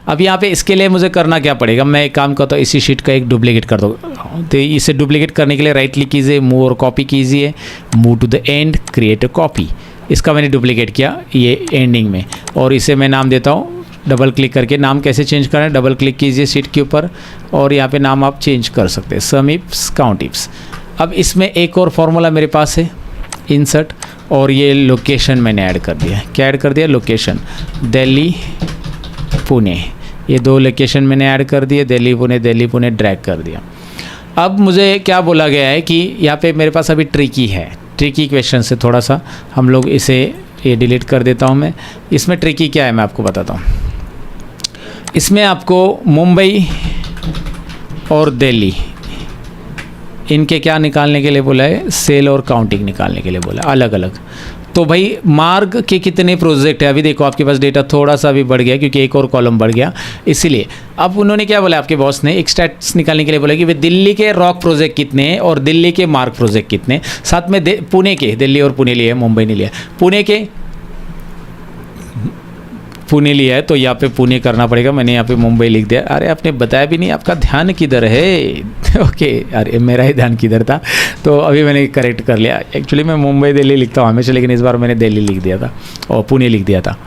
अब यहाँ पे इसके लिए मुझे करना क्या पड़ेगा, मैं एक काम करता हूँ, इसी शीट का एक डुप्लीकेट कर दो। तो इसे डुप्लीकेट करने के लिए राइट क्लिक कीजिए, मूव और कॉपी कीजिए, move to the end, create a copy. इसका मैंने डुप्लीकेट किया ये एंडिंग में, और इसे मैं नाम देता हूँ, डबल क्लिक करके नाम कैसे चेंज करें, डबल क्लिक कीजिए शीट के ऊपर और यहाँ पे नाम आप चेंज कर सकते हैं, सम इप्स काउंट इप्स। अब इसमें एक और फॉर्मूला मेरे पास है, इंसर्ट, और ये लोकेशन मैंने ऐड कर दिया। क्या ऐड कर दिया, लोकेशन, दिल्ली पुणे, ये 2 लोकेशन मैंने ऐड कर दिए, दिल्ली पुणे ड्रैग कर दिया। अब मुझे क्या बोला गया है कि यहाँ पे मेरे पास अभी ट्रिकी है, ट्रिकी क्वेश्चन से थोड़ा सा हम लोग इसे ये डिलीट कर देता हूँ मैं। इसमें ट्रिकी क्या है मैं आपको बताता हूँ। इसमें आपको मुंबई और दिल्ली, इनके क्या निकालने के लिए बोला है, सेल और काउंटिंग निकालने के लिए बोला है, अलग अलग। तो भाई मार्ग के कितने प्रोजेक्ट है, अभी देखो आपके पास डेटा थोड़ा सा भी बढ़ गया क्योंकि एक और कॉलम बढ़ गया, इसीलिए अब उन्होंने क्या बोला, आपके बॉस ने एक स्टैट्स निकालने के लिए बोला कि भाई दिल्ली के रॉक प्रोजेक्ट कितने हैं और दिल्ली के मार्ग प्रोजेक्ट कितने, साथ में पुणे के, दिल्ली और पुणे लिया है, मुंबई नहीं लिया, पुणे लिया है, तो यहाँ पे पुणे करना पड़ेगा। मैंने यहाँ पे मुंबई लिख दिया। अरे आपने बताया भी नहीं, आपका ध्यान किधर है? ओके, अरे मेरा ही ध्यान किधर था, तो अभी मैंने करेक्ट कर लिया। एक्चुअली मैं मुंबई दिल्ली लिखता हूँ हमेशा, लेकिन इस बार मैंने दिल्ली लिख दिया था और पुणे लिख दिया था,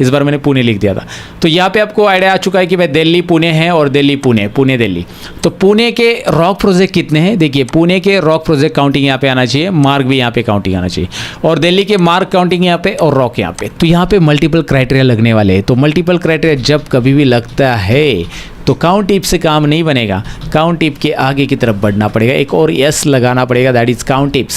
इस बार मैंने पुणे लिख दिया था। तो यहाँ पे आपको आइडिया आ चुका है कि भाई दिल्ली पुणे है और दिल्ली पुणे, पुणे दिल्ली। तो पुणे के रॉक प्रोजेक्ट कितने हैं, देखिए पुणे के रॉक प्रोजेक्ट काउंटिंग यहाँ पे आना चाहिए, मार्ग भी यहाँ पे काउंटिंग आना चाहिए, और दिल्ली के मार्ग काउंटिंग यहाँ पे और रॉक यहाँ पे। तो यहाँ पे मल्टीपल क्राइटेरिया लगने वाले हैं। तो मल्टीपल क्राइटेरिया जब कभी भी लगता है तो काउंट टिप से काम नहीं बनेगा, काउंट टिप के आगे की तरफ बढ़ना पड़ेगा, एक और एस लगाना पड़ेगा, दैट इज काउंट टिप्स,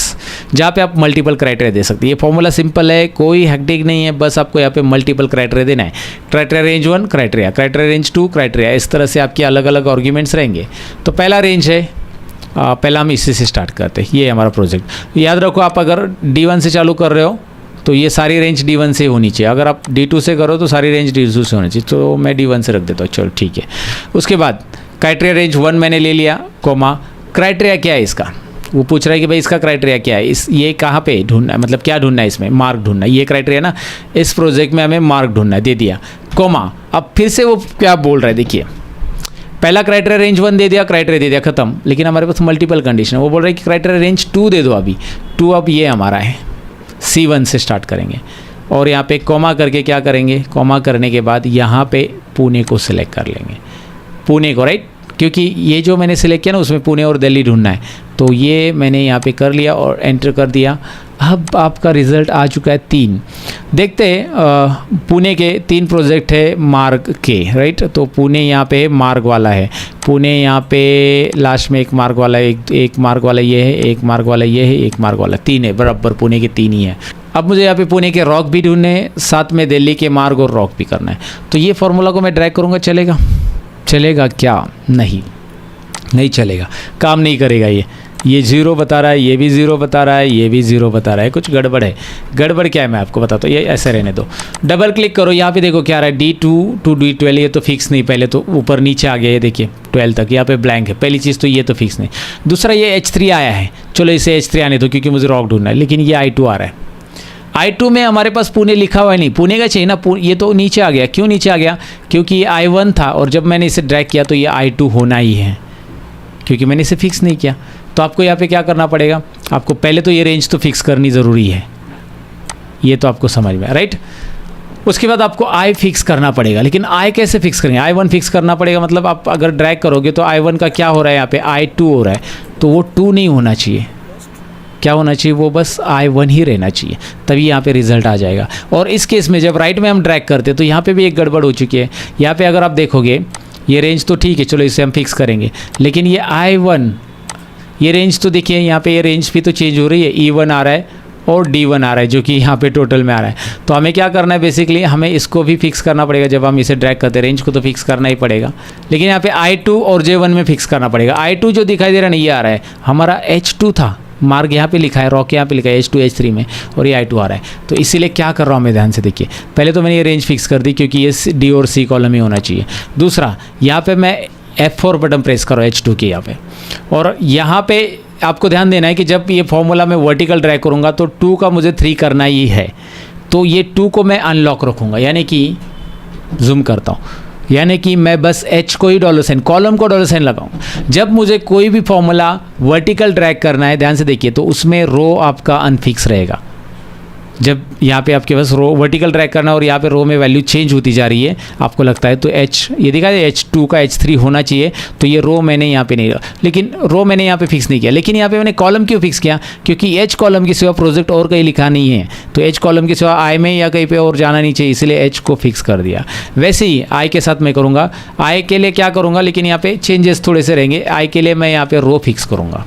जहाँ पे आप मल्टीपल क्राइटेरिया दे सकते हैं। ये फॉर्मूला सिंपल है, कोई हेक्टिक नहीं है, बस आपको यहाँ पे मल्टीपल क्राइटेरिया देना है। Criteria range 1 criteria, criteria range 2 criteria, इस तरह से आपके अलग अलग आर्ग्यूमेंट्स रहेंगे। तो पहला रेंज है, पहला हम इसी से स्टार्ट करते हैं, ये हमारा प्रोजेक्ट। याद रखो, आप अगर D1 से चालू कर रहे हो तो ये सारी रेंज D1 से होनी चाहिए, अगर आप D2 से करो तो सारी रेंज D2 से होनी चाहिए, तो मैं D1 से रख देता हूँ, चलो ठीक है। उसके बाद क्राइटेरिया रेंज 1 मैंने ले लिया, कोमा, क्राइटेरिया क्या है इसका, वो पूछ रहा है कि भाई इसका क्राइटेरिया क्या है, इस ये कहाँ पे ढूंढना है, मतलब क्या ढूंढना है, इसमें मार्क ढूंढना है, ये क्राइटेरिया ना, इस प्रोजेक्ट में हमें मार्क ढूंढना है, दे दिया, कोमा। अब फिर से वो क्या बोल रहा है, देखिए पहला क्राइटेरिया रेंज 1 दे दिया, क्राइटेरिया दे दिया, खत्म। लेकिन हमारे पास मल्टीपल कंडीशन है, वो बोल रहा है कि क्राइटेरिया रेंज 2 दे दो, अभी 2 अब ये हमारा है, C1 से स्टार्ट करेंगे और यहाँ पे कॉमा करके क्या करेंगे, कॉमा करने के बाद यहाँ पे पुणे को सिलेक्ट कर लेंगे, पुणे को, राइट, क्योंकि ये जो मैंने सिलेक्ट किया ना उसमें पुणे और दिल्ली ढूंढना है, तो ये मैंने यहाँ पे कर लिया और एंटर कर दिया। अब आपका रिज़ल्ट आ चुका है 3। देखते हैं, पुणे के 3 प्रोजेक्ट है मार्ग के, राइट, तो पुणे यहाँ पे मार्ग वाला है, पुणे यहाँ पे लास्ट में एक मार्ग वाला है, एक मार्ग वाला ये है, एक मार्ग वाला ये है, एक मार्ग वाला, 3 है, बराबर पुणे के 3 ही है। अब मुझे यहाँ पे पुणे के रॉक भी ढूंढने हैं, साथ में दिल्ली के मार्ग और रॉक भी करना है। तो ये फॉर्मूला को मैं ड्रैग करूँगा, चलेगा? चलेगा क्या? नहीं चलेगा, काम नहीं करेगा। ये 0 बता रहा है, ये भी 0 बता रहा है, ये भी 0 बता रहा है, कुछ गड़बड़ है। गड़बड़ क्या है मैं आपको बताता हूँ, ये ऐसे रहने दो। डबल क्लिक करो, यहाँ पे देखो क्या आ रहा है, D2 to D12, ये तो फिक्स नहीं, पहले तो ऊपर नीचे आ गया, ये देखिए 12 तक यहाँ पे ब्लैंक है, पहली चीज़ तो ये तो फिक्स नहीं। दूसरा ये H3 आया है, चलो इसे H3 आने दो क्योंकि मुझे रॉक ढूंढना है, लेकिन ये I2 आ रहा है। I2 में हमारे पास पुणे लिखा हुआ है, नहीं पुणे का चाहिए ना, ये तो नीचे आ गया। क्यों नीचे आ गया? क्योंकि ये I1 था और जब मैंने इसे ड्रैग किया तो ये I2 होना ही है, क्योंकि मैंने इसे फिक्स नहीं किया। तो आपको यहाँ पे क्या करना पड़ेगा, आपको पहले तो ये रेंज तो फिक्स करनी ज़रूरी है, ये तो आपको समझ में, राइट। उसके बाद आपको I फिक्स करना पड़ेगा, लेकिन I कैसे फिक्स करेंगे, I1 फिक्स करना पड़ेगा। मतलब आप अगर ड्रैग करोगे तो I1 का क्या हो रहा है, यहाँ पे I2 हो रहा है, तो वो 2 नहीं होना चाहिए, क्या होना चाहिए, वो बस I1 ही रहना चाहिए, तभी यहाँ पे रिजल्ट आ जाएगा। और इस केस में जब राइट में हम ड्रैग करते हैं तो यहाँ पे भी एक गड़बड़ हो चुकी है। यहाँ पे अगर आप देखोगे ये रेंज तो ठीक है, चलो इसे हम फिक्स करेंगे, लेकिन ये I1, ये रेंज तो देखिए यहाँ पे ये रेंज भी तो चेंज हो रही है, E1 आ रहा है और D1 आ रहा है, जो कि यहाँ पे टोटल में आ रहा है। तो हमें क्या करना है, बेसिकली हमें इसको भी फिक्स करना पड़ेगा। जब हम इसे ड्रैग करते हैं रेंज को तो फिक्स करना ही पड़ेगा, लेकिन यहाँ पे I2 और J1 में फिक्स करना पड़ेगा। I2 जो दिखाई दे रहा है ना, ये आ रहा है, हमारा H2 था, मार्ग यहाँ पे लिखा है, रॉक यहाँ पे लिखा है H2 H3 में, और ये I2 आ रहा है। तो इसीलिए क्या कर रहा हूँ मैं, ध्यान से देखिए, पहले तो मैंने ये रेंज फिक्स कर दी क्योंकि ये D और C कॉलम ही होना चाहिए। दूसरा, यहाँ पे मैं F4 बटन प्रेस करो H2 के यहाँ पे, और यहाँ पे आपको ध्यान देना है कि जब ये फॉर्मूला में वर्टिकल ड्रैग करूँगा तो 2 का मुझे 3 करना ही है, तो ये 2 को मैं अनलॉक रखूँगा, यानी कि जूम करता हूँ, यानी कि मैं बस एच को ही डॉलर साइन, कॉलम को डॉलर साइन लगाऊं। जब मुझे कोई भी फॉर्मूला वर्टिकल ड्रैग करना है, ध्यान से देखिए, तो उसमें रो आपका अनफिक्स रहेगा। जब यहाँ पे आपके पास रो वर्टिकल ड्रैग करना और यहाँ पे रो में वैल्यू चेंज होती जा रही है, आपको लगता है तो एच, ये देखा है H2 का H3 होना चाहिए, तो ये रो मैंने यहाँ पे नहीं, लेकिन रो मैंने यहाँ पे फिक्स नहीं किया। लेकिन यहाँ पे मैंने कॉलम क्यों फिक्स किया? क्योंकि एच कॉलम के सिवा प्रोजेक्ट और कहीं लिखा नहीं है, तो एच कॉलम के सिवा आई में या कहीं पे और जाना नहीं चाहिए, इसलिए एच को फिक्स कर दिया। वैसे ही आई के साथ मैं करूँगा, आई के लिए क्या करूँगा, लेकिन यहाँ पे चेंजेस थोड़े से रहेंगे। आई के लिए मैं यहाँ पे रो फिक्स करूँगा।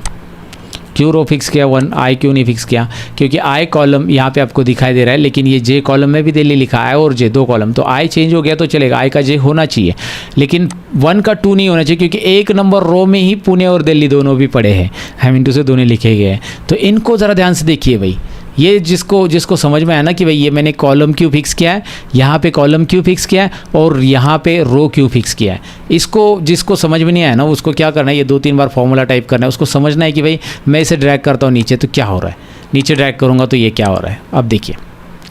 क्यों रो फिक्स किया 1, आई क्यों नहीं फिक्स किया? क्योंकि आई कॉलम यहाँ पे आपको दिखाई दे रहा है, लेकिन ये जे कॉलम में भी दिल्ली लिखा है और जे 2 कॉलम, तो आई चेंज हो गया तो चलेगा, आई का जे होना चाहिए, लेकिन 1 का 2 नहीं होना चाहिए, क्योंकि एक नंबर रो में ही पुणे और दिल्ली दोनों भी पड़े हैं, हेमिंटू से दोनों लिखे गए हैं। तो इनको ज़रा ध्यान से देखिए भाई, ये जिसको समझ में आया ना कि भाई ये मैंने कॉलम क्यों फिक्स किया है, यहाँ पे कॉलम क्यों फिक्स किया है और यहाँ पे रो क्यों फिक्स किया है, इसको जिसको समझ में नहीं आया ना, उसको क्या करना है, ये 2-3 बार फॉर्मूला टाइप करना है, उसको समझना है कि भाई मैं इसे ड्रैग करता हूँ नीचे तो क्या हो रहा है, नीचे ड्रैग करूँगा तो ये क्या हो रहा है। अब देखिए,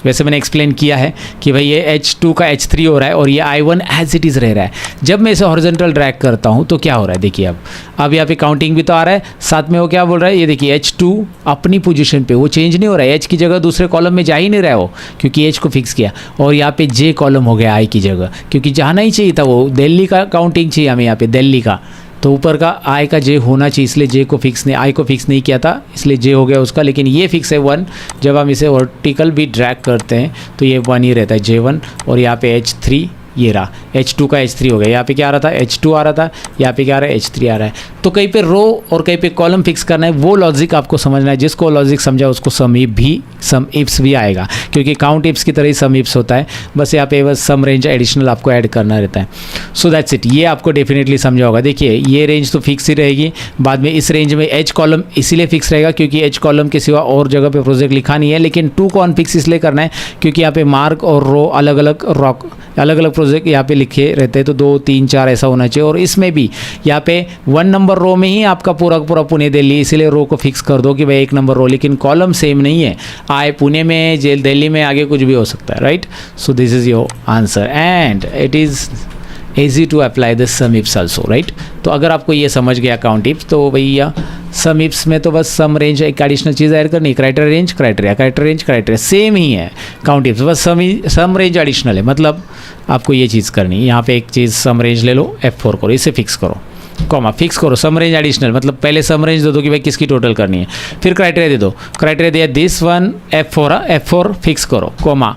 वैसे मैंने एक्सप्लेन किया है कि भाई ये H2 का H3 हो रहा है और ये I1 एज इट इज़ रह रहा है। जब मैं इसे हॉरिजॉन्टल ड्रैग करता हूँ तो क्या हो रहा है, देखिए अब यहाँ पे काउंटिंग भी तो आ रहा है, साथ में वो क्या बोल रहा है, ये देखिए H2 अपनी पोजीशन पे, वो चेंज नहीं हो रहा है, H की जगह दूसरे कॉलम में जा ही नहीं रहा है वो, क्योंकि H को फिक्स किया। और यहाँ पे J कॉलम हो गया I की जगह, क्योंकि जाना ही चाहिए था, वो दिल्ली का काउंटिंग चाहिए हमें यहाँ पे, दिल्ली का, तो ऊपर का आई का जे होना चाहिए, इसलिए जे को फिक्स नहीं, आई को फिक्स नहीं किया था, इसलिए जे हो गया उसका। लेकिन ये फिक्स है 1, जब हम इसे वर्टिकल भी ड्रैग करते हैं तो ये 1 ही रहता है, J1, और यहाँ पे H3 ये रहा, H2 का H3 हो गया, यहाँ पे क्या आ रहा था, H2 आ रहा था, यहाँ पे क्या आ रहा है, H3 आ रहा है। तो कहीं पे रो और कहीं पे कॉलम फिक्स करना है, वो लॉजिक आपको समझना है। जिसको लॉजिक समझा उसको सम इफ्स भी आएगा, क्योंकि काउंट इफ्स की तरह ही सम इफ्स होता है, बस यहाँ पे बस सम रेंज एडिशनल आपको ऐड करना रहता है। सो दैट्स इट, ये आपको डेफिनेटली समझा होगा। देखिए ये रेंज तो फिक्स ही रहेगी, बाद में इस रेंज में H कॉलम इसीलिए फिक्स रहेगा क्योंकि H कॉलम के सिवा और जगह पे प्रोजेक्ट लिखा नहीं है, लेकिन 2 को अनफिक्स इसलिए करना है क्योंकि यहाँ पे मार्क और रो अलग अलग प्रोजेक्ट यहाँ पे लिखे रहते हैं, तो 2, 3, 4 ऐसा होना चाहिए। और इसमें भी यहाँ पे 1 नंबर रो में ही आपका पूरा पुणे दिल्ली, इसीलिए रो को फिक्स कर दो कि भाई 1 नंबर रो, लेकिन कॉलम सेम नहीं है, आई पुणे में, जेल दिल्ली में, आगे कुछ भी हो सकता है, right. So this is your answer and it is easy to apply the sum ifs also, right। तो अगर आपको ये समझ गया काउंट इफ्स, तो भैया सम इफ्स में तो बस सम रेंज एक एडिशनल चीज़ ऐड करनी, क्राइटेरिया रेंज क्राइटेरिया सेम ही है काउंट इफ्स, बस सम रेंज एडिशनल है। मतलब आपको ये चीज़ करनी है, यहाँ पे एक चीज़ सम रेंज ले लो, F4 करो, इसे फिक्स करो, कॉमा फिक्स करो, सम रेंज एडिशनल, मतलब पहले सम रेंज दे दो कि भाई किसकी टोटल करनी है, फिर क्राइटेरिया दे दो, क्राइटेरिया दिया दिस वन F4 फिक्स करो, कॉमा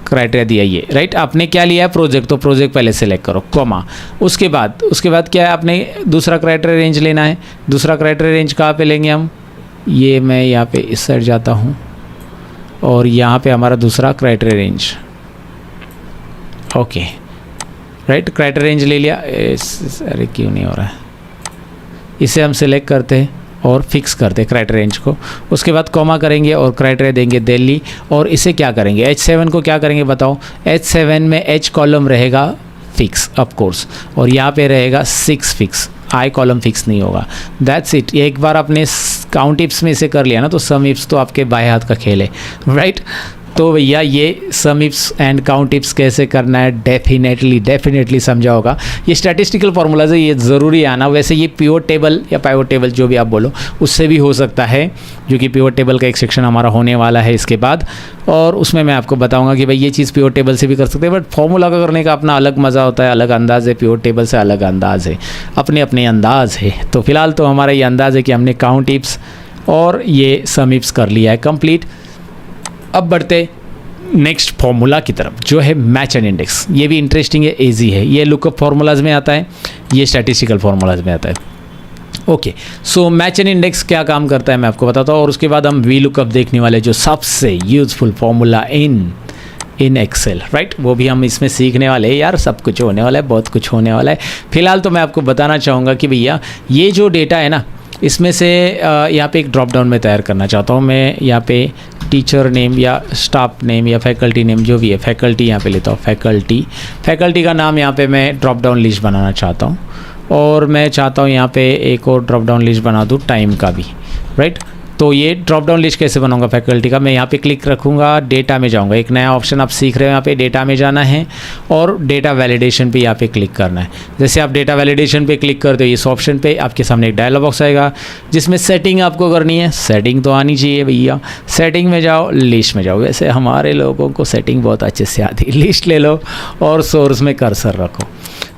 क्राइटेरिया दिया ये, राइट। आपने क्या लिया है, प्रोजेक्ट, तो प्रोजेक्ट पहले सेलेक्ट करो, कॉमा। उसके बाद क्या है, आपने दूसरा क्राइटेरिया रेंज लेना है। दूसरा क्राइटेरिया रेंज कहाँ पे लेंगे हम, ये मैं यहाँ पे इस साइड जाता हूँ और यहाँ पे हमारा दूसरा criteria range, okay, right. Criteria range ले लिया, अरे क्यों नहीं हो रहा है, इसे हम सिलेक्ट करते हैं और फिक्स करते क्राइटेरिया रेंज को। उसके बाद कॉमा करेंगे और क्राइटेरिया देंगे दिल्ली, और इसे क्या करेंगे, H7 को क्या करेंगे बताओ, H7 में H कॉलम रहेगा फिक्स ऑफ कोर्स, और यहाँ पे रहेगा 6 फिक्स, आई कॉलम फिक्स नहीं होगा। That's it. एक बार आपने काउंट इफ्स में इसे कर लिया ना, तो सम इफ्स तो आपके बाएं हाथ का खेल है, राइट। तो भैया ये सम इफ्स एंड काउंट इफ्स कैसे करना है डेफिनेटली समझा होगा। ये स्टैटिस्टिकल फार्मूलाज है, ये ज़रूरी आना। वैसे ये पिवोट टेबल या पाइवोट टेबल जो भी आप बोलो, उससे भी हो सकता है, जो कि पिवोट टेबल का एक सेक्शन हमारा होने वाला है इसके बाद, और उसमें मैं आपको बताऊंगा कि भाई ये चीज़ पिवोट टेबल से भी कर सकते हैं, बट फॉर्मूला का करने का अपना अलग मज़ा होता है, अलग अंदाज़ है। पिवोट टेबल से अलग अंदाज़ है, अपने अंदाज़ है। तो फिलहाल तो हमारा ये अंदाज़ है कि हमने काउंट इफ्स और ये सम इफ्स कर लिया है कंप्लीट। अब बढ़ते नेक्स्ट फार्मूला की तरफ, जो है मैच एंड इंडेक्स। ये भी इंटरेस्टिंग है, इजी है। ये लुकअप फार्मूलाज में आता है, ये स्टैटिस्टिकल फार्मूलाज में आता है। Okay, so match and index क्या काम करता है मैं आपको बताता हूँ, और उसके बाद हम वी लुकअप देखने वाले, जो सबसे useful formula in Excel, right. वो भी हम इसमें सीखने वाले हैं यार, सब कुछ होने वाला है, बहुत कुछ होने वाला है। फिलहाल तो मैं आपको बताना चाहूँगा कि भैया ये जो डेटा है ना, इसमें से यहाँ पे एक ड्रॉप डाउन में तैयार करना चाहता हूँ मैं। यहाँ पे टीचर नेम या स्टाफ नेम या फैकल्टी नेम जो भी है, फैकल्टी यहाँ पे लेता हूँ, फैकल्टी का नाम यहाँ पे मैं ड्रॉप डाउन लिस्ट बनाना चाहता हूँ, और मैं चाहता हूँ यहाँ पे एक और ड्रॉप डाउन लिस्ट बना दूँ टाइम का भी, राइट। तो ये ड्रॉप डाउन लिस्ट कैसे बनाऊंगा फैकल्टी का, मैं यहाँ पे क्लिक रखूँगा, डेटा में जाऊँगा, एक नया ऑप्शन आप सीख रहे हो, यहाँ पे डेटा में जाना है और डेटा वैलिडेशन पे यहाँ पे क्लिक करना है। जैसे आप डेटा वैलिडेशन पे क्लिक करते हो इस ऑप्शन पे आपके सामने एक डायलॉग बॉक्स आएगा जिसमें सेटिंग आपको करनी है। सेटिंग तो आनी चाहिए भैया, सेटिंग में जाओ, लिस्ट में जाओ। वैसे हमारे लोगों को सेटिंग बहुत अच्छे से आती है। लिस्ट ले लो और सोर्स में कर्सर रखो।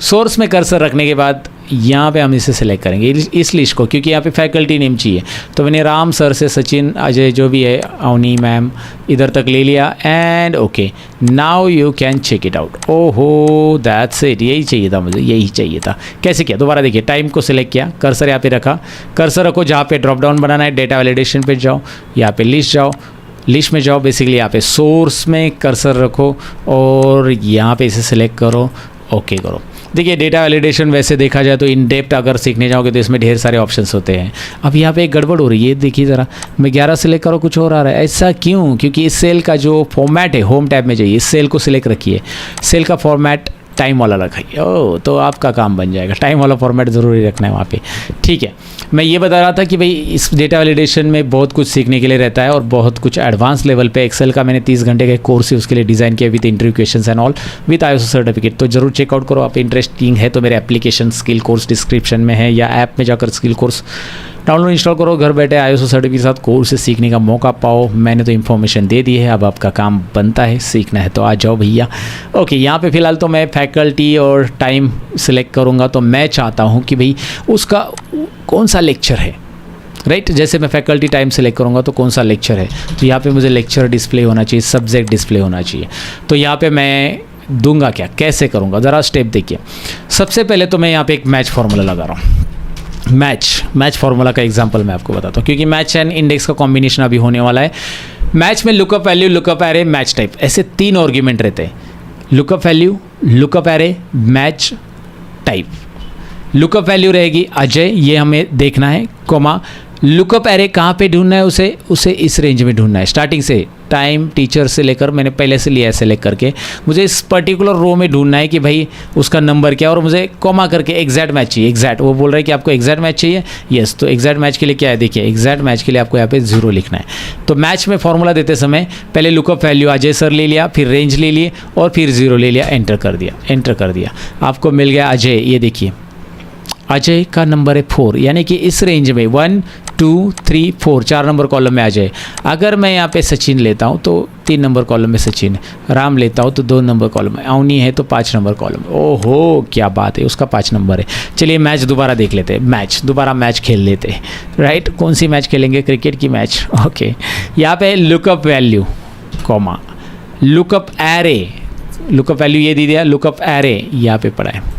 सोर्स में कर्सर रखने के बाद यहाँ पे हम इसे सेलेक्ट करेंगे इस लिस्ट को, क्योंकि यहाँ पे फैकल्टी नेम चाहिए। तो मैंने राम सर से सचिन, अजय जो भी है, अवनी मैम इधर तक ले लिया and okay. Now you can check it out. ओहो दैट्स इट, यही चाहिए था मुझे, यही चाहिए था। कैसे किया दोबारा देखिए, टाइम को सिलेक्ट किया, कर्सर यहाँ पे रखा, कर्सर रखो जहाँ पे ड्रॉप डाउन बनाना है, डेटा वैलिडेशन पे जाओ, यहाँ पे लिस्ट जाओ, लिस्ट में जाओ, बेसिकली यहाँ पे सोर्स में कर्सर रखो और यहाँ पे इसे सिलेक्ट करो, ओके करो। देखिए डेटा वैलिडेशन वैसे देखा जाए तो इन डेप्थ अगर सीखने जाओगे तो इसमें ढेर सारे ऑप्शंस होते हैं। अब यहाँ पे एक गड़बड़ हो रही है, देखिए ज़रा, मैं 11 सिलेक्ट करो कुछ और आ रहा है। ऐसा क्यों? क्योंकि इस सेल का जो फॉर्मेट है होम टैब में जाइए, इस सेल को सिलेक्ट रखिए, सेल का फॉर्मेट टाइम वाला रखाइए। ओह तो आपका काम बन जाएगा, टाइम वाला फॉर्मेट ज़रूरी रखना है वहाँ पे। ठीक है, मैं ये बता रहा था कि भाई इस डेटा वैलिडेशन में बहुत कुछ सीखने के लिए रहता है और बहुत कुछ एडवांस लेवल पे। एक्सेल का मैंने 30 घंटे का कोर्स ही उसके लिए डिज़ाइन किया with interview questions and all with ISO certificate. तो जरूर चेकआउट करो, आप इंटरेस्टिंग है तो मेरे एप्लीकेशन स्किल कोर्स डिस्क्रिप्शन में है या ऐप में जाकर स्किल कोर्स डाउनलोड इंस्टॉल करो, घर बैठे ISO सर्टिफिकेट के साथ कोर्स से सीखने का मौका पाओ। मैंने तो इन्फॉर्मेशन दे दी है, अब आपका काम बनता है, सीखना है तो आ जाओ भैया। ओके, यहाँ पे फ़िलहाल तो मैं फैकल्टी और टाइम सिलेक्ट करूँगा। तो मैं चाहता हूँ कि भाई उसका कौन सा लेक्चर है, राइट। जैसे मैं फैकल्टी टाइम सेलेक्ट करूँगा तो कौन सा लेक्चर है, तो यहाँ पे मुझे लेक्चर डिस्प्ले होना चाहिए, सब्जेक्ट डिस्प्ले होना चाहिए। तो यहाँ पे मैं दूंगा क्या, कैसे करूँगा, ज़रा स्टेप देखिए। सबसे पहले तो मैं यहाँ पे एक मैच फार्मूला लगा रहा हूँ। मैच फार्मूला का एग्जांपल मैं आपको बताता हूँ, क्योंकि मैच एंड इंडेक्स का कॉम्बिनेशन अभी होने वाला है। मैच में lookup value, lookup array, match type, ऐसे 3 आर्ग्यूमेंट रहते हैं। Lookup value, lookup array, match type. Lookup value रहेगी अजय, ये हमें देखना है, कोमा लुकअप एरे कहाँ पे ढूंढना है, उसे इस रेंज में ढूंढना है। स्टार्टिंग से टाइम टीचर से लेकर, मैंने पहले से लिया है सेलेक्ट करके, मुझे इस पर्टिकुलर रो में ढूंढना है कि भाई उसका नंबर क्या है और मुझे कॉमा करके एग्जैक्ट मैच चाहिए। एग्जैक्ट, वो बोल रहा है कि आपको एग्जैक्ट मैच चाहिए, यस। तो एग्जैक्ट मैच के लिए क्या है, देखिए एग्जैक्ट मैच के लिए आपको यहाँ पे 0 लिखना है। तो मैच में फॉर्मूला देते समय पहले लुकअप वैल्यू अजय सर ले लिया, फिर रेंज ले लिए और फिर 0 ले लिया, एंटर कर दिया, आपको मिल गया अजय। ये देखिए अजय का नंबर है 4, यानी कि इस रेंज में 1 2 3 4 4 नंबर कॉलम में अजय। अगर मैं यहाँ पे सचिन लेता हूँ तो 3 नंबर कॉलम में सचिन, राम लेता हूँ तो 2 नंबर कॉलम में, अवनी है तो 5 नंबर कॉलम में। ओहो क्या बात है, उसका 5 नंबर है। चलिए मैच दोबारा देख लेते हैं, दोबारा मैच खेल लेते हैं, राइट। कौन सी मैच खेलेंगे, क्रिकेट की मैच, ओके। यहाँ पे lookup value comma lookup array, lookup value ये दे दिया, लुकअप एरे यहाँ पे पड़ा है।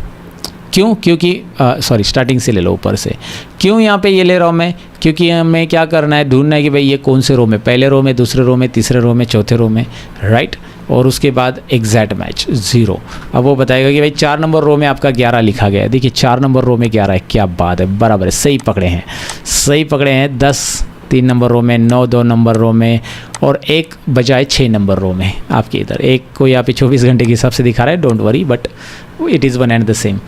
क्यों? क्योंकि सॉरी स्टार्टिंग से ले लो, ऊपर से। क्यों यहाँ पे ये ले रहा हूँ मैं, क्योंकि हमें क्या करना है, ढूंढना है कि भाई ये कौन से रो में, पहले रो में, दूसरे रो में, तीसरे रो में, चौथे रो में, राइट। और उसके बाद एग्जैक्ट मैच 0। अब वो बताएगा कि भाई 4 नंबर रो में आपका 11 लिखा गया है। देखिए 4 नंबर रो में 11 है, क्या बात है, बराबर है, सही पकड़े हैं। 10 3 नंबर रो में, 9 2 नंबर रो में और 1 बजाय 6 नंबर रो में आपके इधर। एक को यहाँ पे 24 घंटे के हिसाब से दिखा रहा है, don't worry, but it is one and the same.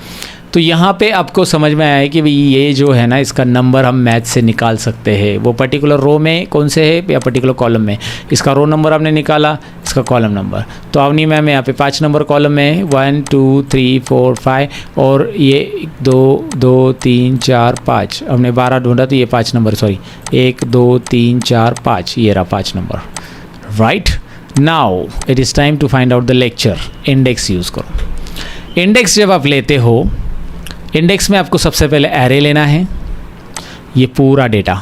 तो यहाँ पे आपको समझ में आया कि भाई ये जो है ना, इसका नंबर हम मैथ से निकाल सकते हैं। वो पर्टिकुलर रो में कौन से है या पर्टिकुलर कॉलम में, इसका रो नंबर आपने निकाला, इसका कॉलम नंबर। तो अवनी मैम यहाँ पे 5 नंबर कॉलम में 1 2 3 4 5 और ये 2 2 3 4 5, हमने 12 ढूंढा तो ये 5 नंबर, सॉरी 1 2 3 4 5, ये रहा 5 नंबर, right. Now it is time to find out the lecture. Index use करो। इंडेक्स जब आप लेते हो, इंडेक्स में आपको सबसे पहले एरे लेना है, ये पूरा डेटा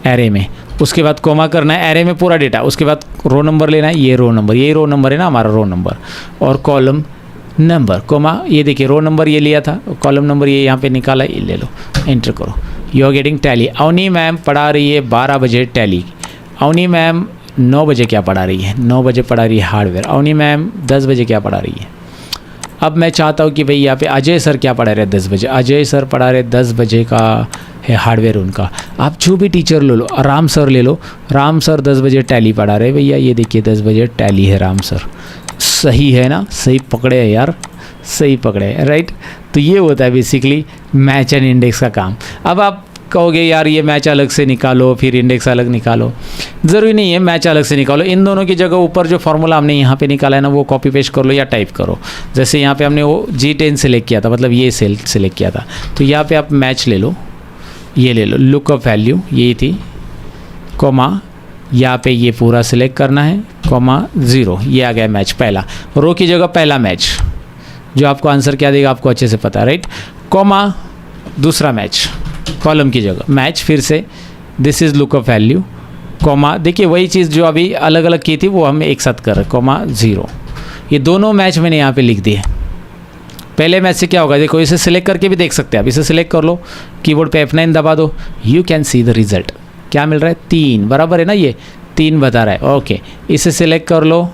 एरे में, उसके बाद कोमा करना है एरे में पूरा डेटा, उसके बाद रो नंबर लेना है, ये रो नंबर है ना हमारा रो नंबर, और कॉलम नंबर कोमा, ये देखिए रो नंबर ये लिया था, कॉलम नंबर ये यहाँ पे निकाला, ये ले लो, एंटर करो। You are getting tally. Avni ma'am पढ़ा रही है 12 बजे टैली। अवनी मैम 9 बजे क्या पढ़ा रही है, 9 बजे पढ़ा रही है हार्डवेयर। अवनी मैम 10 बजे क्या पढ़ा रही है। अब मैं चाहता हूँ कि भाई यहाँ पे अजय सर क्या पढ़ा रहे 10 बजे, अजय सर पढ़ा रहे 10 बजे का है हार्डवेयर उनका। आप जो भी टीचर ले लो, राम सर ले लो, राम सर 10 बजे टैली पढ़ा रहे भैया, ये देखिए 10 बजे टैली है राम सर। सही है ना, सही पकड़े है यार, सही पकड़े है, राइट। तो ये होता है बेसिकली मैच एंड इंडेक्स का काम। अब आप कहोगे यार ये मैच अलग से निकालो फिर इंडेक्स अलग निकालो, ज़रूरी नहीं है मैच अलग से निकालो। इन दोनों की जगह ऊपर जो फार्मूला हमने यहाँ पे निकाला है ना वो कॉपी पेस्ट कर लो या टाइप करो। जैसे यहाँ पे हमने वो G10 सेलेक्ट किया था, मतलब ये सेल सेलेक्ट किया था, तो यहाँ पे आप मैच ले लो, ये ले लो, लुकअप वैल्यू यही थी, कॉमा यहाँ पे ये पूरा सिलेक्ट करना है, कॉमा 0, ये आ गया मैच पहला। रो की जगह पहला मैच, जो आपको आंसर क्या देगा आपको अच्छे से पता है, राइट। कॉमा दूसरा मैच, कॉलम की जगह मैच, फिर से this is lookup value, comma देखिए वही चीज़ जो अभी अलग अलग की थी वो हम एक साथ कर रहे हैं, कॉमा 0। ये दोनों मैच मैंने यहाँ पे लिख दिए। पहले मैच से क्या होगा देखो, इसे सिलेक्ट करके भी देख सकते हैं आप, इसे सिलेक्ट कर लो, कीबोर्ड पे F9 दबा दो, you can see the result. क्या मिल रहा है 3, बराबर है ना, ये 3 बता रहा है। ओके, इसे सिलेक्ट कर लो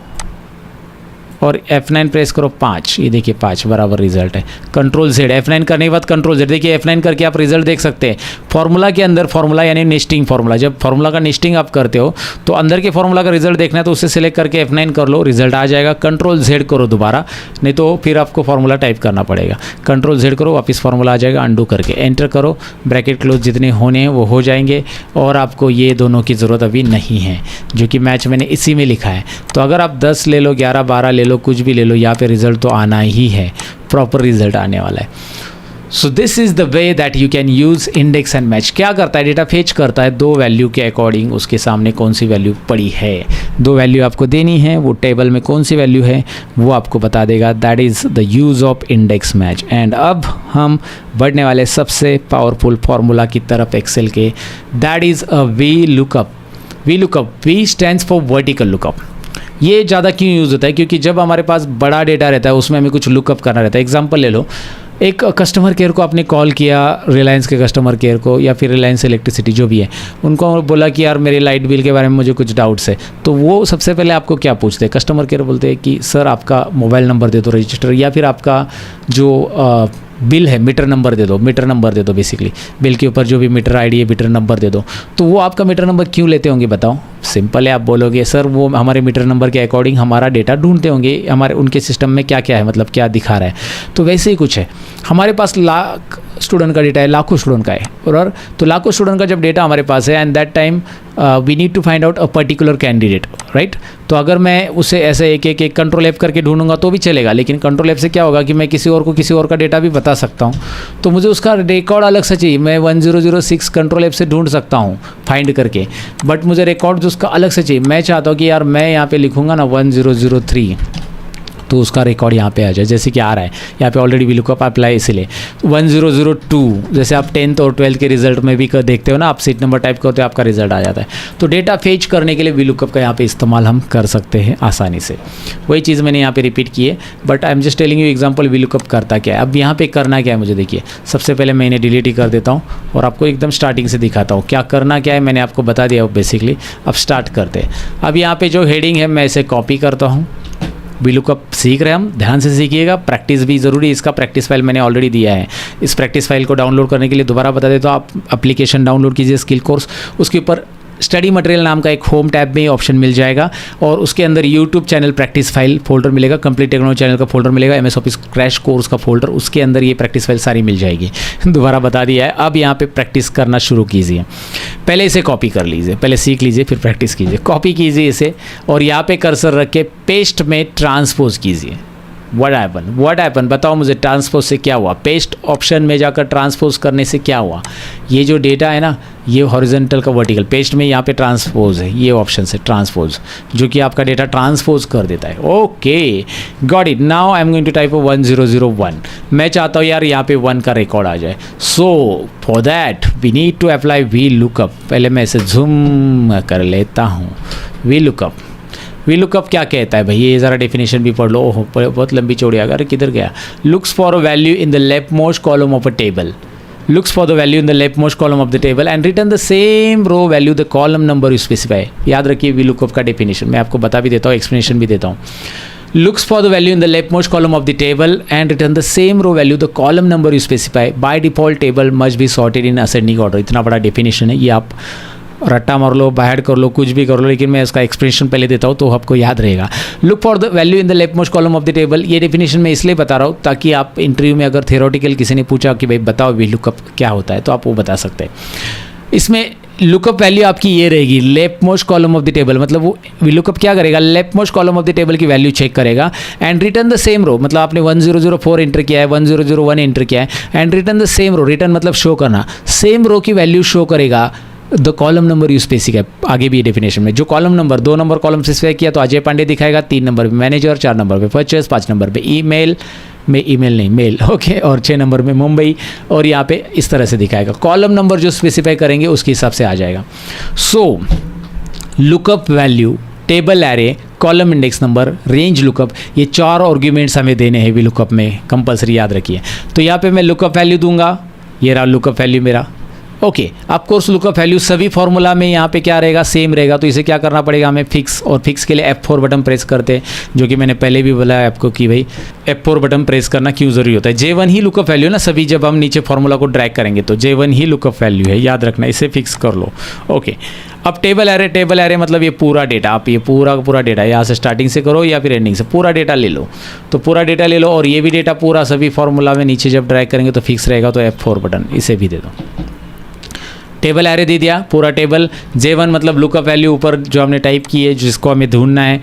और F9 प्रेस करो 5, ये देखिए 5 बराबर रिजल्ट है। कंट्रोल Z, F9 करने के बाद कंट्रोल Z, देखिए F9 करके आप रिजल्ट देख सकते हैं। फार्मूला के अंदर, फार्मूला यानी नेस्टिंग फार्मूला, जब फार्मूला का नेस्टिंग आप करते हो तो अंदर के फार्मूला का रिजल्ट देखना है तो उसे सिलेक्ट करके F9 कर लो, रिजल्ट आ जाएगा। कंट्रोल Z करो दोबारा, नहीं तो फिर आपको फार्मूला टाइप करना पड़ेगा। कंट्रोल Z करो, वापस फार्मूला आ जाएगा, अंडू करके एंटर करो, ब्रैकेट क्लोज, जितने होने हैं वो हो जाएंगे और आपको ये दोनों की ज़रूरत अभी नहीं है, जो कि मैच मैंने इसी में लिखा है। तो अगर आप 10 ले लो, 11, 12 ले लो, कुछ भी ले लो, यहाँ पे रिजल्ट तो आना ही है, प्रॉपर रिजल्ट आने वाला है। So this is the way that you can use index and match. क्या करता है, डेटा फेच करता है, दो वैल्यू के अकॉर्डिंग उसके सामने कौन सी वैल्यू पड़ी है, दो वैल्यू आपको देनी है, वो टेबल में कौन सी वैल्यू है वो आपको बता देगा। That is the use of index match. And अब हम बढ़ने वाले सबसे पावरफुल फार्मूला की तरफ एक्सेल के, that is a V lookup. V lookup, V stands for vertical lookup. ये ज़्यादा क्यों यूज़ होता है, क्योंकि जब हमारे पास बड़ा डेटा रहता है उसमें हमें कुछ लुकअप करना रहता है। एग्जांपल ले लो, एक कस्टमर केयर को आपने कॉल किया, रिलायंस के कस्टमर केयर को या फिर रिलायंस इलेक्ट्रिसिटी जो भी है, उनको बोला कि यार मेरे लाइट बिल के बारे में मुझे कुछ डाउट्स है, तो वो सबसे पहले आपको क्या पूछते हैं, कस्टमर केयर बोलते हैं कि सर आपका मोबाइल नंबर दे दो रजिस्टर, या फिर आपका जो बिल है मीटर नंबर दे दो, मीटर नंबर दे दो, बेसिकली बिल के ऊपर जो भी मीटर आईडी है मीटर नंबर दे दो। तो वो आपका मीटर नंबर क्यों लेते होंगे बताओ? सिंपल है, आप बोलोगे सर वो हमारे मीटर नंबर के अकॉर्डिंग हमारा डेटा ढूंढते होंगे, हमारे उनके सिस्टम में क्या क्या है, मतलब क्या दिखा रहा है। तो वैसे ही कुछ है, हमारे पास लाख स्टूडेंट का डेटा है, लाखों स्टूडेंट का है, और तो लाखों स्टूडेंट का जब डेटा हमारे पास है, and that time we need to find out a particular candidate, right. तो अगर मैं उसे ऐसे एक कंट्रोल ऐप करके ढूंढूंगा तो भी चलेगा, लेकिन कंट्रोल ऐप से क्या होगा कि मैं किसी और को किसी और का डेटा भी बता सकता हूँ, तो मुझे उसका रिकॉर्ड अलग से चाहिए। मैं 1006 कंट्रोल ऐप से ढूंढ सकता हूँ फाइंड करके, बट मुझे रिकॉर्ड जो उसका अलग से चाहिए। मैं चाहता हूँ कि यार मैं यहाँ पे लिखूँगा ना 1003, तो उसका रिकॉर्ड यहाँ पे आ जाए, जैसे कि आ रहा है यहाँ पे ऑलरेडी वी लुकअप अप्लाई, इसलिए 1002, जैसे आप 10th और 12th के रिजल्ट में भी देखते हो ना, आप सीट नंबर टाइप करते हो आपका रिजल्ट आ जाता है। तो डेटा फेच करने के लिए वी लुकअप का यहाँ पे इस्तेमाल हम कर सकते हैं आसानी से। वही चीज़ मैंने यहाँ पे रिपीट की है, but I am just telling you example V lookup करता क्या है। अब यहाँ पे करना क्या है मुझे देखिए, सबसे पहले मैं इन्हें डिलीट ही कर देता हूँ और आपको एकदम स्टार्टिंग से दिखाता हूँ क्या करना क्या है। मैंने आपको बता दिया बेसिकली, अब स्टार्ट करते हैं। अब यहाँ पे जो हेडिंग है मैं इसे कॉपी करता हूँ। वी लुकअप सीख रहे हैं हम, ध्यान से सीखिएगा, प्रैक्टिस भी ज़रूरी है। इसका प्रैक्टिस फाइल मैंने ऑलरेडी दिया है। इस प्रैक्टिस फाइल को डाउनलोड करने के लिए दोबारा बता देता हूँ, आप एप्लीकेशन डाउनलोड कीजिए स्किल कोर्स, उसके ऊपर स्टडी मटेरियल नाम का एक होम टैब में ऑप्शन मिल जाएगा और उसके अंदर YouTube channel practice file folder मिलेगा, कंप्लीट टेक्नोलॉजी चैनल का फोल्डर मिलेगा, MS ऑफिस क्रैश कोर्स का फोल्डर, उसके अंदर ये प्रैक्टिस फाइल सारी मिल जाएगी। दोबारा बता दिया है। अब यहाँ पे प्रैक्टिस करना शुरू कीजिए। पहले इसे कॉपी कर लीजिए, पहले सीख लीजिए फिर प्रैक्टिस कीजिए। कॉपी कीजिए इसे और यहाँ पे कर्सर रख के पेस्ट में ट्रांसपोज कीजिए। व्हाट हैपन बताओ मुझे, ट्रांसपोज से क्या हुआ? पेस्ट ऑप्शन में जाकर ट्रांसपोज करने से क्या हुआ? ये जो डेटा है ना, ये हॉरिजॉन्टल का वर्टिकल, पेस्ट में यहाँ पे ट्रांसपोज है, ये ऑप्शन से ट्रांसपोज, जो कि आपका डेटा ट्रांसपोज कर देता है। Okay, got it. Now I am going to type 1001। मैं चाहता हूँ यार यहाँ पे 1 का रिकॉर्ड आ जाए। So for that we need to apply V lookup. पहले मैं इसे जूम कर लेता हूँ। वी लुकअप क्या कहता है भाई, ये ज़रा डेफिनेशन भी पढ़ लो। ओहो बहुत लंबी चौड़ी आ गया, किधर गया? Looks for a value in the left most column of a table, looks for the value in the leftmost column of the table and return the same row value the column number you specify। याद रखिए V lookup का definition मैं आपको बता भी देता हूँ, explanation भी देता हूँ। looks for the value in the leftmost column of the table and return the same row value the column number you specify। by default table must be sorted in ascending order। इतना बड़ा definition है, ये आप रट्टा मार लो, बाहर कर लो, कुछ भी कर लो, लेकिन मैं इसका एक्सप्रेशन पहले देता हूँ तो आपको याद रहेगा। Look for the value in the left most column of the table. ये डेफिनेशन मैं इसलिए बता रहा हूँ ताकि आप इंटरव्यू में अगर थियोरेटिकल किसी ने पूछा कि भाई बताओ वी लुकअप क्या होता है, तो आप वो बता सकते हैं। इसमें लुकअप वैल्यू आपकी ये रहेगी, left most column of the table, मतलब वो लुकअप क्या करेगा, left most column of the table की वैल्यू चेक करेगा and return the same row, मतलब आपने 1004 एंटर किया है, 1001 एंटर किया है and return the same row, return मतलब शो करना, सेम रो की वैल्यू शो करेगा the column number you specify. आगे भी डेफिनेशन में जो column number 2 number column specify किया तो अजय पांडे दिखाएगा, 3 नंबर पे मैनेजर, 4 नंबर पे परचेस, 5 नंबर पे ईमेल में ईमेल नहीं मेल, ओके, और 6 नंबर में मुंबई, और यहाँ पे इस तरह से दिखाएगा। कॉलम नंबर जो स्पेसिफाई करेंगे उसके हिसाब से आ जाएगा। So lookup value, table array, column index number, range lookup, ये 4 आर्ग्यूमेंट्स हमें देने हैं वी लुकअप में, कंपलसरी याद रखिए। तो यहाँ पे मैं लुकअप वैल्यू दूंगा, ये रहा लुकअप वैल्यू मेरा, okay. Of course lookup value सभी फॉर्मूला में यहाँ पे क्या रहेगा, सेम रहेगा, तो इसे क्या करना पड़ेगा हमें, फिक्स, और फिक्स के लिए F4 बटन प्रेस करते हैं, जो कि मैंने पहले भी बोला है आपको कि भाई F4 बटन प्रेस करना क्यों ज़रूरी होता है। J1 ही लुकअप वैल्यू ना सभी, जब हम नीचे फॉर्मूला को ड्रैग करेंगे तो J1 ही लुकअप वैल्यू है, याद रखना, इसे फिक्स कर लो, ओके। अब टेबल एरे मतलब ये पूरा डेटा, आप ये पूरा डेटा यहाँ से स्टार्टिंग से करो या फिर एंडिंग से पूरा डेटा ले लो, तो पूरा डेटा ले लो, और ये भी डेटा पूरा सभी फॉर्मूला में नीचे जब ड्रैग करेंगे तो फिक्स रहेगा, तो F4 बटन इसे भी दे दो। टेबल एरे दे दिया, पूरा टेबल। J1 मतलब लुकअप वैल्यू ऊपर जो हमने टाइप की है, जिसको हमें ढूंढना है।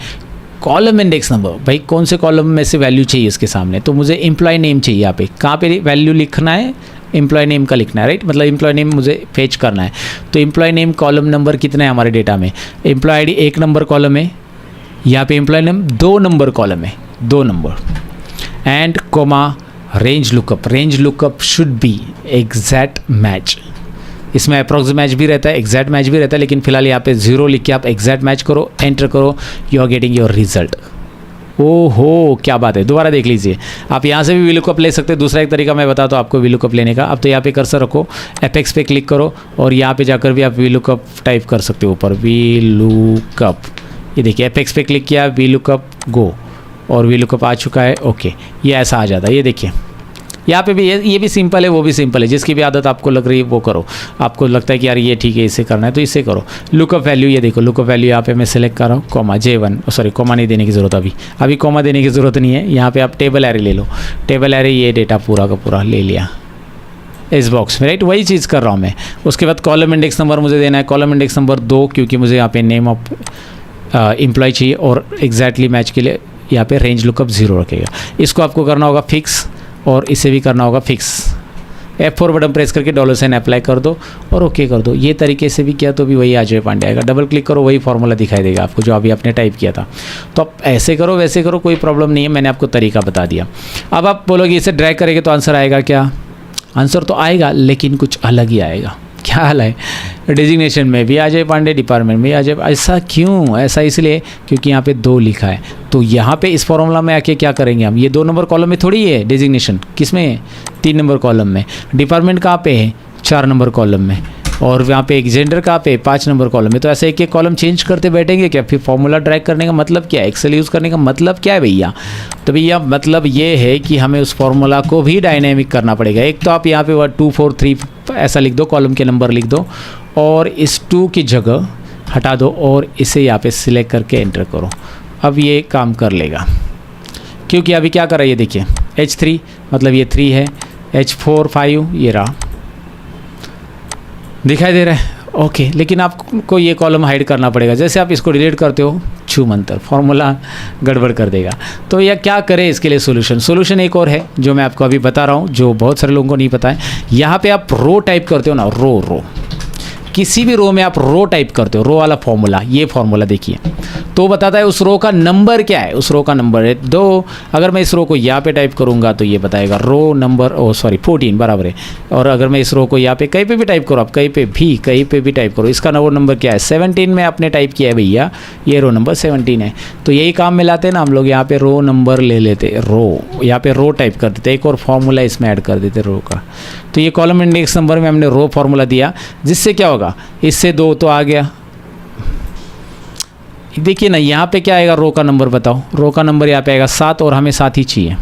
कॉलम इंडेक्स नंबर, भाई कौन से कॉलम में से वैल्यू चाहिए इसके सामने, तो मुझे एम्प्लॉय नेम चाहिए। यहाँ पे कहाँ पे वैल्यू लिखना है, एम्प्लॉय नेम का लिखना है, राइट, मतलब एम्प्लॉय नेम मुझे फेच करना है। तो एम्प्लॉय नेम कॉलम नंबर कितना है हमारे डेटा में, एम्प्लॉय आईडी 1 नंबर कॉलम है, यहाँ पे एम्प्लॉय नेम 2 नंबर कॉलम है, 2 number and comma range lookup should be exact match. इसमें अप्रॉक्स मैच भी रहता है, एग्जैक्ट मैच भी रहता है, लेकिन फिलहाल यहाँ पे 0 लिख के आप एग्जैक्ट मैच करो, एंटर करो, you are getting your result. ओहो क्या बात है, दोबारा देख लीजिए। आप यहाँ से भी वी लुकअप ले सकते हैं, दूसरा एक तरीका मैं बताता हूँ आपको वी लुकअप लेने का। अब तो यहाँ पे कर्सर रखो, एपेक्स पे क्लिक करो, और यहाँ पे जाकर भी आप वी लुकअप टाइप कर सकते हो ऊपर, वी लुकअप, ये देखिए एपेक्स पे क्लिक किया, वी लुकअप गो, और वी लुकअप आ चुका है, ओके, ये ऐसा आ जाता है। ये देखिए यहाँ पे भी ये भी सिंपल है, वो भी सिंपल है, जिसकी भी आदत आपको लग रही है वो करो। आपको लगता है कि यार ये ठीक है, इसे करना है तो इसे करो। लुकअप वैल्यू, ये देखो लुकअप वैल्यू यहाँ पे मैं सेलेक्ट कर रहा हूँ, कॉमा J1, सॉरी कॉमा नहीं देने की ज़रूरत, अभी कॉमा देने की ज़रूरत नहीं है। यहाँ पे आप टेबल एरे ले लो, टेबल एरे ये डेटा पूरा का पूरा ले लिया इस बॉक्स में, राइट, वही चीज़ कर रहा हूँ मैं। उसके बाद कॉलम इंडेक्स नंबर मुझे देना है, कॉलम इंडेक्स नंबर 2, क्योंकि मुझे यहाँ पे नेम ऑफ एम्प्लॉय चाहिए, और एग्जैक्टली मैच के लिए यहाँ पे रेंज लुकअप 0 रखेगा। इसको आपको करना होगा फिक्स, और इसे भी करना होगा फिक्स। F4 बटन प्रेस करके $साइन अप्लाई कर दो और ओके कर दो। ये तरीके से भी किया तो भी वही अजय पांडे आएगा। डबल क्लिक करो, वही फार्मूला दिखाई देगा आपको जो अभी आपने टाइप किया था। तो आप ऐसे करो वैसे करो, कोई प्रॉब्लम नहीं है, मैंने आपको तरीका बता दिया। अब आप बोलोगे इसे ड्रैग करेंगे तो आंसर आएगा क्या? आंसर तो आएगा, लेकिन कुछ अलग ही आएगा। क्या हाल है? डेजिग्नेशन में भी अजय पांडे, डिपार्टमेंट में अजय। ऐसा क्यों? ऐसा इसलिए क्योंकि यहाँ पे 2 लिखा है। तो यहाँ पे इस फॉर्मूला में आके क्या करेंगे हम? ये 2 नंबर कॉलम में थोड़ी है डेजिग्नेशन, किस में है? 3 नंबर कॉलम में। डिपार्टमेंट कहाँ पे है? 4 नंबर कॉलम में। और यहाँ पे एक जेंडर कहाँ पे? 5 नंबर कॉलम में। तो ऐसे एक एक कॉलम चेंज करते बैठेंगे क्या? फिर फॉर्मूला ड्रैग करने का मतलब क्या है? एक्सेल यूज़ करने का मतलब क्या है भैया? तो भैया मतलब ये है कि हमें उस फॉर्मूला को भी डायनेमिक करना पड़ेगा। एक तो आप यहाँ पे 1 2 4 3 ऐसा लिख दो, कॉलम के नंबर लिख दो, और इस 2 की जगह हटा दो और इसे यहाँ पे सिलेक्ट करके एंटर करो। अब ये काम कर लेगा, क्योंकि अभी क्या कर रहा है ये देखिए, H3 मतलब ये 3 है, H4 5 ये रहा, दिखाई दे रहा है। ओके, लेकिन आपको ये कॉलम हाइड करना पड़ेगा। जैसे आप इसको डिलीट करते हो, छू मंतर, फॉर्मूला गड़बड़ कर देगा। तो यह क्या करें इसके लिए? सोल्यूशन एक और है जो मैं आपको अभी बता रहा हूँ, जो बहुत सारे लोगों को नहीं पता है। यहाँ पे आप रो टाइप करते हो ना, रो किसी भी रो में आप रो टाइप करते हो, रो वाला फॉर्मूला, ये फॉर्मूला देखिए, तो बताता है उस रो का नंबर क्या है। उस रो का नंबर है 2। अगर मैं इस रो को यहाँ पे टाइप करूँगा तो ये बताएगा रो नंबर 14 बराबर है। और अगर मैं इस रो को यहाँ पे कहीं पे भी टाइप करो, आप कहीं पे भी टाइप करो, इसका वो नंबर क्या है? 17 में आपने टाइप किया है भैया, ये रो नंबर 17 है। तो यही काम में लाते हैं ना हम लोग, यहाँ पे रो नंबर ले लेते, रो, यहाँ पे रो टाइप कर देते, एक और फॉर्मूला इसमें ऐड कर देते रो का। तो ये कॉलम इंडेक्स नंबर में हमने रो फॉर्मूला दिया, जिससे क्या होगा, इससे 2 तो आ गया। देखिए ना यहाँ पे क्या आएगा, रो का नंबर बताओ। रो का नंबर यहाँ पे आएगा 7, और हमें 7 ही चाहिए।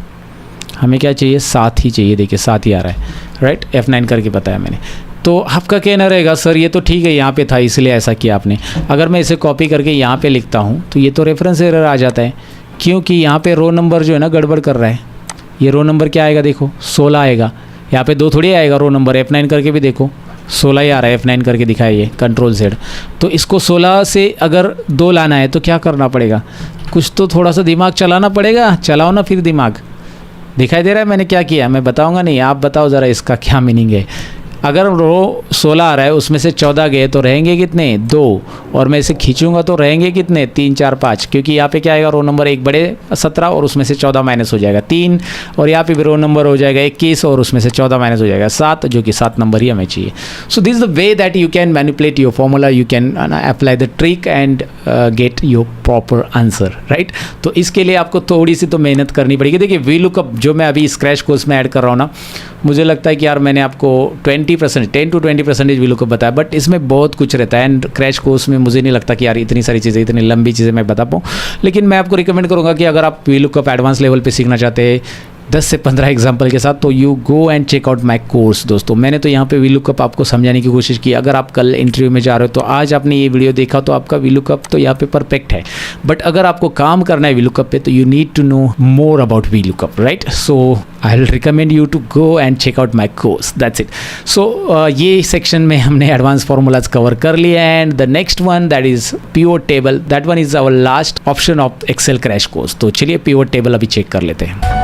हमें क्या चाहिए? 7 ही चाहिए। देखिए 7 ही आ रहा है, राइट। F9 करके बताया मैंने। तो आपका कहना रहेगा सर ये तो ठीक है, यहाँ पे था इसलिए ऐसा किया आपने। अगर मैं इसे कॉपी करके यहाँ पे लिखता हूँ तो ये तो रेफरेंस एरर आ जाता है, क्योंकि यहाँ पे रो नंबर जो है ना गड़बड़ कर रहा है। ये रो नंबर क्या आएगा, देखो 16 आएगा, यहाँ पे 2 थोड़ी आएगा रो नंबर। F9 करके भी देखो 16 ही आ रहा है, F9 करके दिखाइए कंट्रोल Z। तो इसको 16 से अगर 2 लाना है तो क्या करना पड़ेगा, कुछ तो थोड़ा सा दिमाग चलाना पड़ेगा। चलाओ ना फिर दिमाग। दिखाई दे रहा है मैंने क्या किया, मैं बताऊंगा नहीं, आप बताओ ज़रा इसका क्या मीनिंग है। अगर रो 16 आ रहा है उसमें से 14 गए तो रहेंगे कितने, 2, और मैं इसे खींचूंगा तो रहेंगे कितने, 3 4 5, क्योंकि यहाँ पे क्या आएगा रो नंबर 1 बड़े 17 और उसमें से 14 माइनस हो जाएगा 3, और यहाँ पे भी रो नंबर हो जाएगा 21 और उसमें से 14 माइनस हो जाएगा 7, जो कि 7 नंबर ही हमें चाहिए। So this is the way that you can manipulate your formula, you can apply the trick and get your proper answer, right. तो इसके लिए आपको थोड़ी सी तो मेहनत करनी पड़ेगी। देखिए वी लुकअप जो मैं अभी स्क्रैच कोर्स में ऐड कर रहा हूँ ना, मुझे लगता है कि यार मैंने आपको 10 to 20% वी लुकअप बताया, बट इसमें बहुत कुछ रहता है। एंड क्रैश कोर्स में मुझे नहीं लगता कि यार इतनी सारी चीज़ें, इतनी लंबी चीज़ें मैं बता पाऊँ। लेकिन मैं आपको रिकमेंड करूँगा कि अगर आप वी लुकअप एडवांस लेवल पे सीखना चाहते हैं 10 से 15 एग्जाम्पल के साथ, तो you go and check out my course. दोस्तों मैंने तो यहाँ पे वी लुकअप आपको समझाने की कोशिश की। अगर आप कल इंटरव्यू में जा रहे हो तो आज आपने ये वीडियो देखा तो आपका वी लुकअप तो यहाँ पे परफेक्ट है। बट अगर आपको काम करना है वी लुकअप पे तो you need to know more about V lookup, right. So I will recommend you to go and check out my course, that's it. सो ये सेक्शन में हमने एडवांस फॉर्मूलाज कवर कर लिए। And the next one that is pivot table, that one is our last option of Excel crash course. तो चलिए pivot table अभी check कर लेते हैं।